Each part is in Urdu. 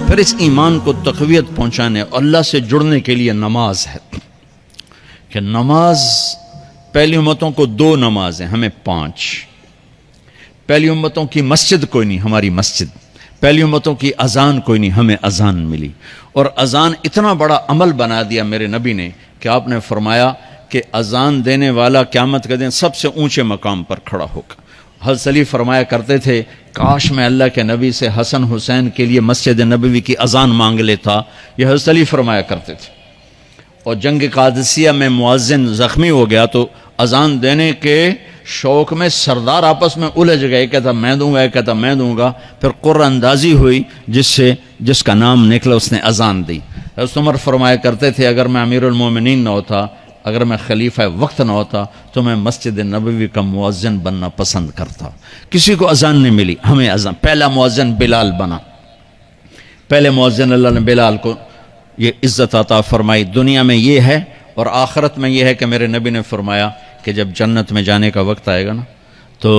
پھر اس ایمان کو تقویت پہنچانے اللہ سے جڑنے کے لیے نماز ہے کہ نماز پہلی امتوں کو 2 نمازیں، ہمیں 5۔ پہلی امتوں کی مسجد کوئی نہیں، ہماری مسجد۔ پہلی امتوں کی اذان کوئی نہیں، ہمیں اذان ملی۔ اور اذان اتنا بڑا عمل بنا دیا میرے نبی نے کہ آپ نے فرمایا کہ اذان دینے والا قیامت کے دن سب سے اونچے مقام پر کھڑا ہوگا۔ حضرت علی فرمایا کرتے تھے کاش میں اللہ کے نبی سے حسن حسین کے لیے مسجد نبوی کی اذان مانگ لیتا، یہ حضرت علی فرمایا کرتے تھے۔ اور جنگ قادسیہ میں مؤذن زخمی ہو گیا تو اذان دینے کے شوق میں سردار آپس میں الجھ گئے، کہتا میں دوں گا، کہتا میں دوں گا۔ پھر قرہ اندازی ہوئی جس کا نام نکلا اس نے اذان دی۔ حضرت عمر فرمایا کرتے تھے اگر میں امیر المومنین نہ ہوتا، اگر میں خلیفہ وقت نہ ہوتا تو میں مسجد نبوی کا مؤذن بننا پسند کرتا۔ کسی کو اذان نہیں ملی، ہمیں اذان۔ پہلا مؤذن بلال بنا، پہلے مؤذن اللہ نے بلال کو یہ عزت عطا فرمائی۔ دنیا میں یہ ہے اور آخرت میں یہ ہے کہ میرے نبی نے فرمایا کہ جب جنت میں جانے کا وقت آئے گا نا تو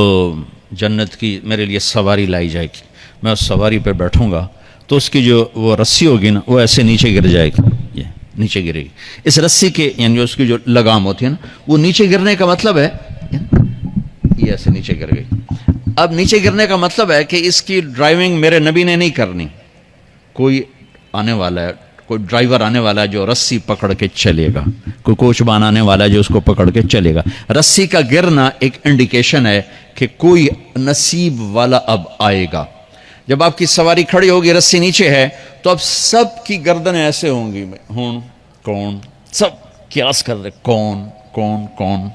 جنت کی میرے لیے سواری لائی جائے گی، میں اس سواری پہ بیٹھوں گا تو اس کی جو وہ رسی ہوگی نا وہ ایسے نیچے گر جائے گی، یہ نیچے گرے گی۔ اس رسی کے یعنی اس کی جو لگام ہوتی ہے نا وہ نیچے گرنے کا مطلب ہے یہ ایسے نیچے گر گئی۔ اب نیچے گرنے کا مطلب ہے کہ اس کی ڈرائیونگ میرے نبی نے نہیں کرنی، کوئی آنے والا ہے، کوئی ڈرائیور آنے والا ہے جو رسی پکڑ کے چلے گا، کوئی کوچبان آنے والا ہے جو اس کو پکڑ کے چلے گا۔ رسی کا گرنا ایک انڈیکیشن ہے کہ کوئی نصیب والا اب آئے گا۔ جب آپ کی سواری کھڑی ہوگی، رسی نیچے ہے، تو اب سب کی گردنیں ایسے ہوں گی، کون سب قیاس کر رہے کون کون کون۔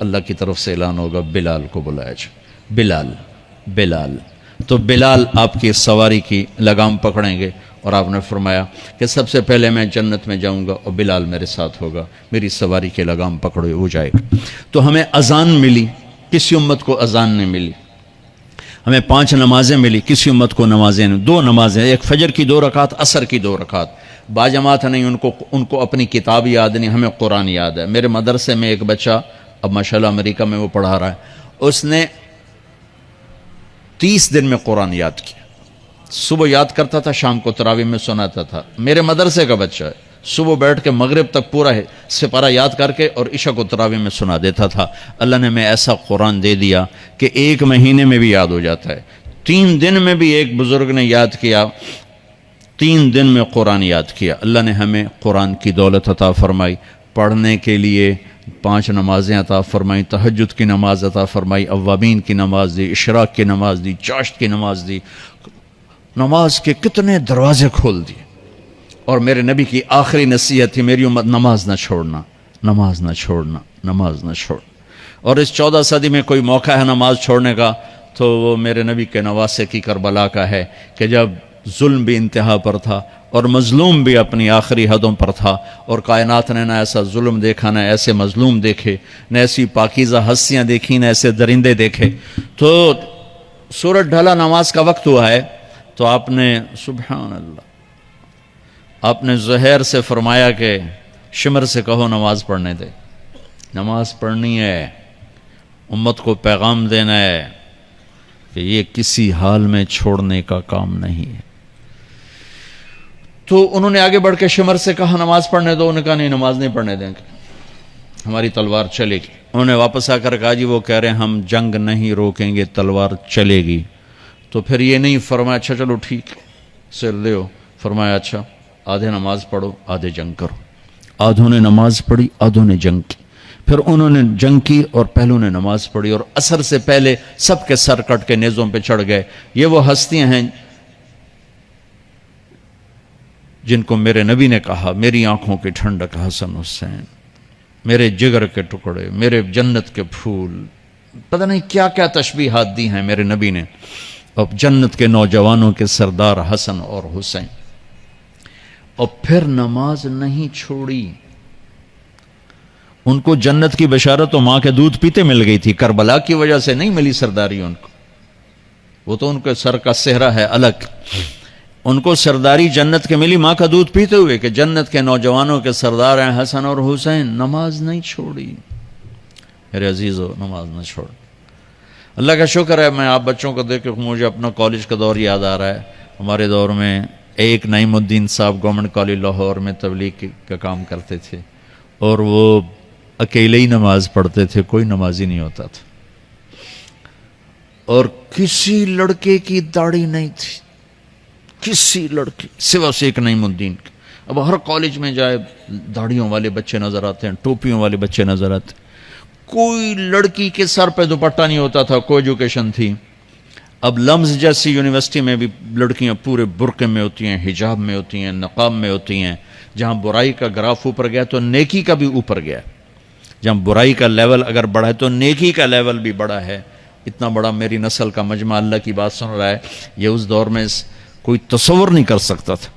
اللہ کی طرف سے اعلان ہوگا بلال کو بلایا جائے، بلال بلال۔ تو بلال آپ کی سواری کی لگام پکڑیں گے اور آپ نے فرمایا کہ سب سے پہلے میں جنت میں جاؤں گا اور بلال میرے ساتھ ہوگا، میری سواری کی لگام پکڑے ہو جائے گا۔ تو ہمیں اذان ملی، کسی امت کو اذان نہیں ملی۔ ہمیں 5 نمازیں ملی، کسی امت کو نمازیں نہیں۔ 2 نمازیں، ایک فجر کی 2 رکعت، عصر کی 2 رکعت۔ باجماعت نہیں، ان کو اپنی کتاب یاد نہیں، ہمیں قرآن یاد ہے۔ میرے مدرسے میں ایک بچہ اب ماشاءاللہ امریکہ میں وہ پڑھا رہا ہے، اس نے 30 دن میں قرآن یاد کیا۔ صبح یاد کرتا تھا، شام کو تراویح میں سناتا تھا۔ میرے مدرسے کا بچہ ہے، صبح بیٹھ کے مغرب تک پورا ہے سپارہ یاد کر کے اور عشاء کو تراویح میں سنا دیتا تھا۔ اللہ نے میں ایسا قرآن دے دیا کہ 1 مہینے میں بھی یاد ہو جاتا ہے۔ 3 دن میں بھی ایک بزرگ نے یاد کیا، 3 دن میں قرآن یاد کیا۔ اللہ نے ہمیں قرآن کی دولت عطا فرمائی، پڑھنے کے لیے 5 نمازیں عطا فرمائی، تہجد کی نماز عطا فرمائی، اوابین کی نماز دی، اشراق کی نماز دی، چاشت کی نماز دی۔ نماز کے کتنے دروازے کھول دیے۔ اور میرے نبی کی آخری نصیحت تھی میری امت نماز نہ چھوڑنا، نماز نہ چھوڑنا، نماز نہ چھوڑنا۔ اور اس 14 صدی میں کوئی موقع ہے نماز چھوڑنے کا تو وہ میرے نبی کے نواسے کی کربلا کا ہے کہ جب ظلم بھی انتہا پر تھا اور مظلوم بھی اپنی آخری حدوں پر تھا، اور کائنات نے نہ ایسا ظلم دیکھا، نہ ایسے مظلوم دیکھے، نہ ایسی پاکیزہ ہستیاں دیکھی، نہ ایسے درندے دیکھے۔ تو سورج ڈھلا، نماز کا وقت ہوا ہے، تو آپ نے سبحان اللہ، آپ نے زہیر سے فرمایا کہ شمر سے کہو نماز پڑھنے دے، نماز پڑھنی ہے، امت کو پیغام دینا ہے کہ یہ کسی حال میں چھوڑنے کا کام نہیں ہے۔ تو انہوں نے آگے بڑھ کے شمر سے کہا نماز پڑھنے دو، انہوں نے کہا نہیں نماز نہیں پڑھنے دیں گے، ہماری تلوار چلے گی۔ انہوں نے واپس آ کر کہا جی وہ کہہ رہے ہیں ہم جنگ نہیں روکیں گے، تلوار چلے گی۔ تو پھر یہ نہیں فرمایا اچھا چلو ٹھیک سر دیو، فرمایا اچھا آدھے نماز پڑھو آدھے جنگ کرو۔ آدھوں نے نماز پڑھی، آدھوں نے جنگ کی۔ پھر انہوں نے جنگ کی اور پہلوں نے نماز پڑھی، اور عصر سے پہلے سب کے سر کٹ کے نیزوں پہ چڑھ گئے۔ یہ وہ ہستیاں ہیں جن کو میرے نبی نے کہا میری آنکھوں کی ٹھنڈک حسن حسین، میرے جگر کے ٹکڑے، میرے جنت کے پھول، پتہ نہیں کیا کیا تشبیہات دی ہیں میرے نبی نے۔ اب جنت کے نوجوانوں کے سردار حسن اور حسین۔ اور پھر نماز نہیں چھوڑی۔ ان کو جنت کی بشارت تو ماں کے دودھ پیتے مل گئی تھی، کربلا کی وجہ سے نہیں ملی سرداری ان کو، وہ تو ان کے سر کا صحرا ہے الگ۔ ان کو سرداری جنت کے ملی ماں کا دودھ پیتے ہوئے کہ جنت کے نوجوانوں کے سردار ہیں حسن اور حسین۔ نماز نہیں چھوڑی میرے عزیزو، نماز نہ چھوڑ۔ اللہ کا شکر ہے، میں آپ بچوں کو دیکھ کے مجھے اپنا کالج کا دور یاد آ رہا ہے۔ ہمارے دور میں ایک نعیم الدین صاحب گورنمنٹ کالج لاہور میں تبلیغ کا کام کرتے تھے، اور وہ اکیلے ہی نماز پڑھتے تھے، کوئی نمازی نہیں ہوتا تھا، اور کسی لڑکے کی داڑھی نہیں تھی، کسی لڑکی سوا سے ایک نعیم الدین کی۔ اب ہر کالج میں جائے داڑھیوں والے بچے نظر آتے ہیں، ٹوپیوں والے بچے نظر آتے ہیں، کوئی لڑکی کے سر پہ دوپٹہ نہیں ہوتا تھا، کوئی ایجوکیشن تھی۔ اب لمز جیسی یونیورسٹی میں بھی لڑکیاں پورے برقعے میں ہوتی ہیں، حجاب میں ہوتی ہیں، نقاب میں ہوتی ہیں۔ جہاں برائی کا گراف اوپر گیا تو نیکی کا بھی اوپر گیا، جہاں برائی کا لیول اگر بڑھا ہے تو نیکی کا لیول بھی بڑا ہے۔ اتنا بڑا میری نسل کا مجمع اللہ کی بات سن رہا ہے، یہ اس دور میں کوئی تصور نہیں کر سکتا تھا۔